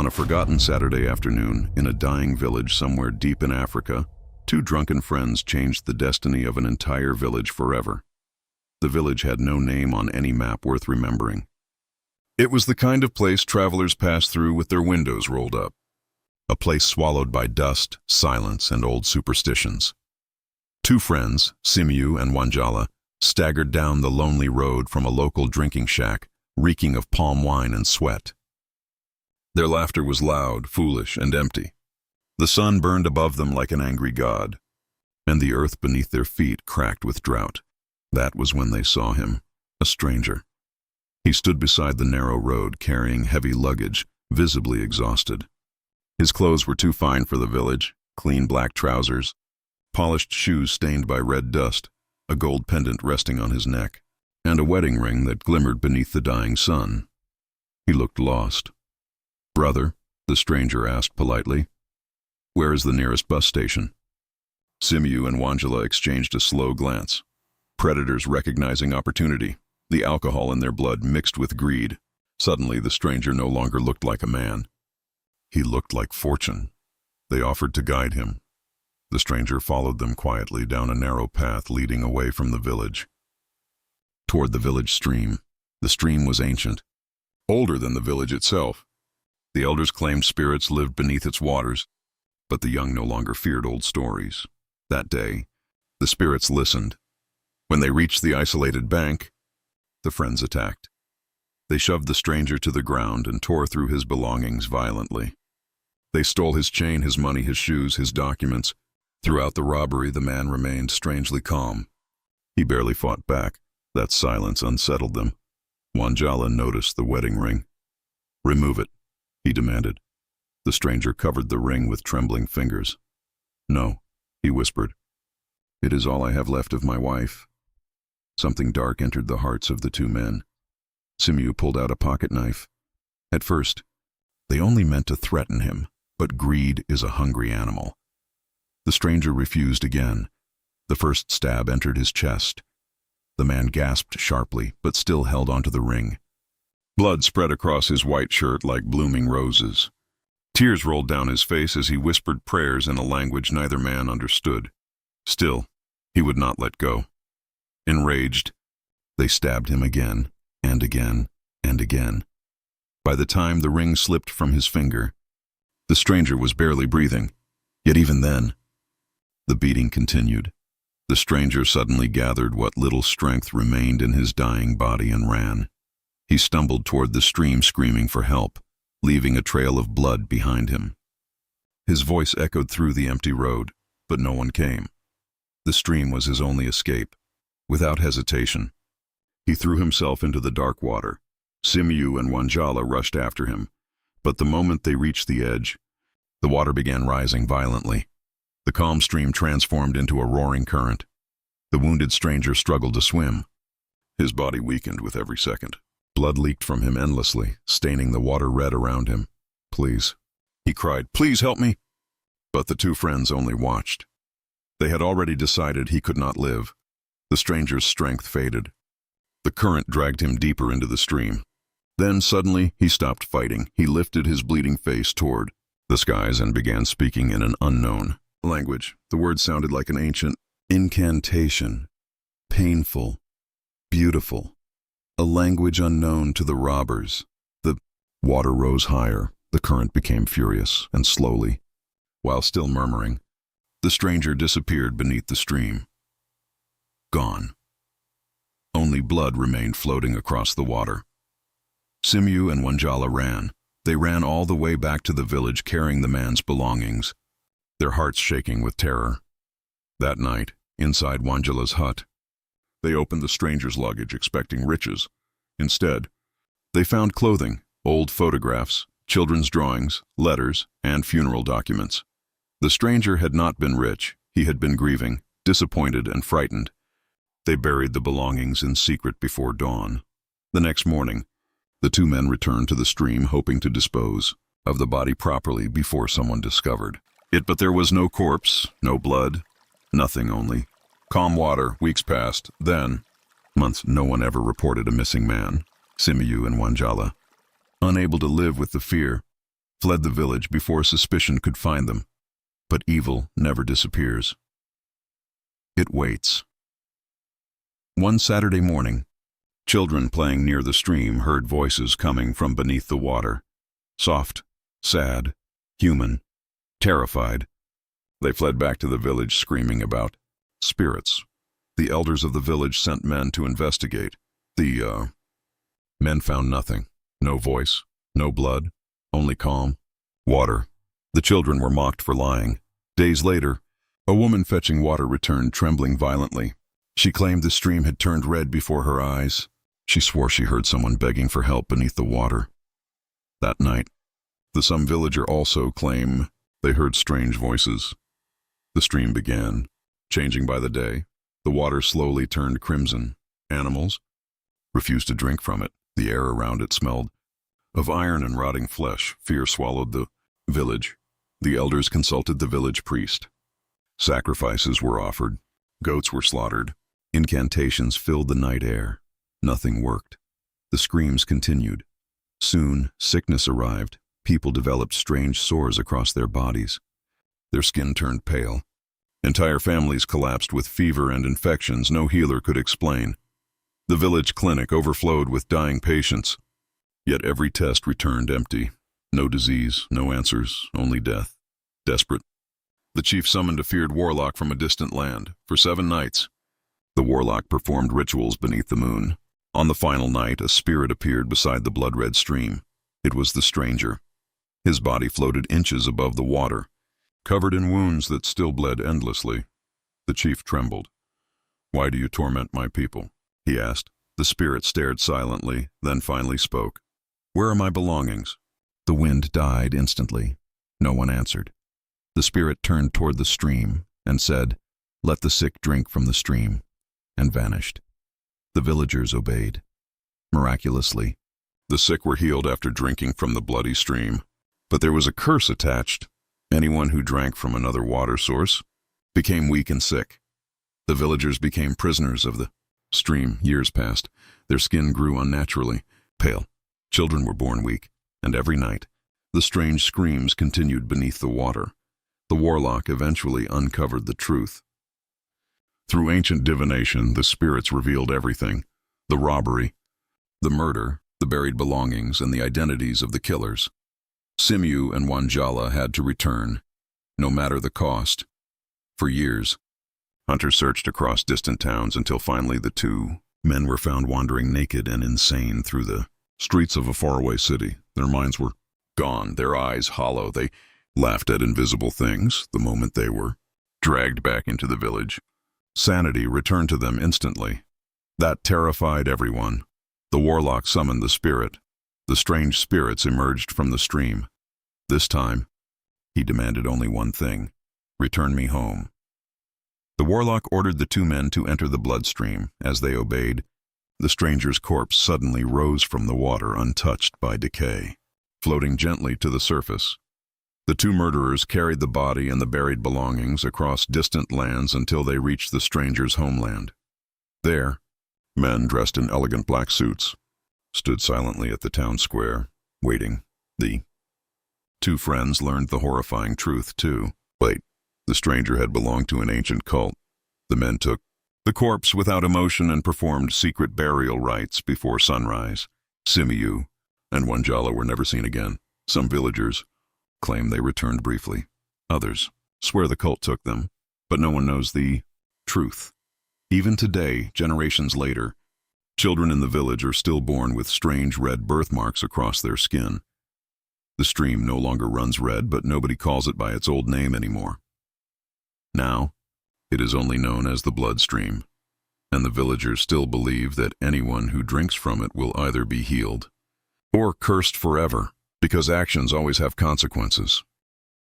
On a forgotten Saturday afternoon, in a dying village somewhere deep in Africa, two drunken friends changed the destiny of an entire village forever. The village had no name on any map worth remembering. It was the kind of place travelers passed through with their windows rolled up. A place swallowed by dust, silence, and old superstitions. Two friends, Simiyu and Wanjala, staggered down the lonely road from a local drinking shack, reeking of palm wine and sweat. Their laughter was loud, foolish, and empty. The sun burned above them like an angry god, and the earth beneath their feet cracked with drought. That was when they saw him, a stranger. He stood beside the narrow road, carrying heavy luggage, visibly exhausted. His clothes were too fine for the village, clean black trousers, polished shoes stained by red dust, a gold pendant resting on his neck, and a wedding ring that glimmered beneath the dying sun. He looked lost. "Brother," the stranger asked politely, "where is the nearest bus station?" Simiyu and Wanjala exchanged a slow glance. Predators recognizing opportunity, the alcohol in their blood mixed with greed. Suddenly, the stranger no longer looked like a man. He looked like fortune. They offered to guide him. The stranger followed them quietly down a narrow path leading away from the village. Toward the village stream. The stream was ancient, older than the village itself. The elders claimed spirits lived beneath its waters, but the young no longer feared old stories. That day, the spirits listened. When they reached the isolated bank, the friends attacked. They shoved the stranger to the ground and tore through his belongings violently. They stole his chain, his money, his shoes, his documents. Throughout the robbery, the man remained strangely calm. He barely fought back. That silence unsettled them. Wanjala noticed the wedding ring. "Remove it," he demanded. The stranger covered the ring with trembling fingers. "No," he whispered. "It is all I have left of my wife." Something dark entered the hearts of the two men. Simiyu pulled out a pocket knife. At first, they only meant to threaten him, but greed is a hungry animal. The stranger refused again. The first stab entered his chest. The man gasped sharply, but still held onto the ring. Blood spread across his white shirt like blooming roses. Tears rolled down his face as he whispered prayers in a language neither man understood. Still, he would not let go. Enraged, they stabbed him again, and again, and again. By the time the ring slipped from his finger, the stranger was barely breathing. Yet even then, the beating continued. The stranger suddenly gathered what little strength remained in his dying body and ran. He stumbled toward the stream, screaming for help, leaving a trail of blood behind him. His voice echoed through the empty road, but no one came. The stream was his only escape. Without hesitation, he threw himself into the dark water. Simiyu and Wanjala rushed after him, but the moment they reached the edge, the water began rising violently. The calm stream transformed into a roaring current. The wounded stranger struggled to swim. His body weakened with every second. Blood leaked from him endlessly, staining the water red around him. "Please," he cried, "please help me." But the two friends only watched. They had already decided he could not live. The stranger's strength faded. The current dragged him deeper into the stream. Then suddenly he stopped fighting. He lifted his bleeding face toward the skies and began speaking in an unknown language. The words sounded like an ancient incantation. Painful, beautiful, a language unknown to the robbers. The water rose higher. The current became furious, and slowly, while still murmuring, the stranger disappeared beneath the stream. Gone. Only blood remained floating across the water. Simiyu and Wanjala ran. They ran all the way back to the village, carrying the man's belongings, their hearts shaking with terror. That night, inside Wanjala's hut, they opened the stranger's luggage, expecting riches. Instead, they found clothing, old photographs, children's drawings, letters, and funeral documents. The stranger had not been rich. He had been grieving, disappointed, and frightened. They buried the belongings in secret before dawn. The next morning, the two men returned to the stream, hoping to dispose of the body properly before someone discovered it. But there was no corpse, no blood, nothing, only calm water. Weeks passed. Then, months. No one ever reported a missing man. Simiyu and Wanjala, unable to live with the fear, fled the village before suspicion could find them. But evil never disappears. It waits. One Saturday morning, children playing near the stream heard voices coming from beneath the water. Soft, sad, human, terrified. They fled back to the village screaming about spirits. The elders of the village sent men to investigate. The men found nothing. No voice, no blood, only calm, water. The children were mocked for lying. Days later, a woman fetching water returned, trembling violently. She claimed the stream had turned red before her eyes. She swore she heard someone begging for help beneath the water. That night, some villager also claimed they heard strange voices. The stream began, changing by the day. The water slowly turned crimson. Animals refused to drink from it. The air around it smelled of iron and rotting flesh. Fear swallowed the village. The elders consulted the village priest. Sacrifices were offered. Goats were slaughtered. Incantations filled the night air. Nothing worked. The screams continued. Soon, sickness arrived. People developed strange sores across their bodies. Their skin turned pale. Entire families collapsed with fever and infections no healer could explain. The village clinic overflowed with dying patients. Yet every test returned empty. No disease, no answers, only death. Desperate, the chief summoned a feared warlock from a distant land. For 7 nights, the warlock performed rituals beneath the moon. On the final night, a spirit appeared beside the blood-red stream. It was the stranger. His body floated inches above the water, covered in wounds that still bled endlessly. The chief trembled. "Why do you torment my people?" he asked. The spirit stared silently, then finally spoke. "Where are my belongings?" The wind died instantly. No one answered. The spirit turned toward the stream and said, "Let the sick drink from the stream," and vanished. The villagers obeyed. Miraculously, the sick were healed after drinking from the bloody stream. But there was a curse attached. Anyone who drank from another water source became weak and sick. The villagers became prisoners of the stream. Years passed. Their skin grew unnaturally pale. Children were born weak. And every night, the strange screams continued beneath the water. The warlock eventually uncovered the truth. Through ancient divination, the spirits revealed everything: the robbery, the murder, the buried belongings, and the identities of the killers. Simyu and Wanjala had to return, no matter the cost. For years, hunters searched across distant towns until finally the 2 men were found wandering naked and insane through the streets of a faraway city. Their minds were gone, their eyes hollow. They laughed at invisible things the moment they were dragged back into the village. Sanity returned to them instantly. That terrified everyone. The warlock summoned the spirit. The strange spirits emerged from the stream. This time, he demanded only one thing: return me home. The warlock ordered the 2 men to enter the bloodstream. As they obeyed, the stranger's corpse suddenly rose from the water untouched by decay, floating gently to the surface. The 2 murderers carried the body and the buried belongings across distant lands until they reached the stranger's homeland. There, men dressed in elegant black suits stood silently at the town square, waiting. The 2 friends learned the horrifying truth, too. Wait, the stranger had belonged to an ancient cult. The men took the corpse without emotion and performed secret burial rites before sunrise. Simyu and Wanjala were never seen again. Some villagers claim they returned briefly. Others swear the cult took them, but no one knows the truth. Even today, generations later, children in the village are still born with strange red birthmarks across their skin. The stream no longer runs red, but nobody calls it by its old name anymore. Now, it is only known as the blood stream, and the villagers still believe that anyone who drinks from it will either be healed or cursed forever, because actions always have consequences.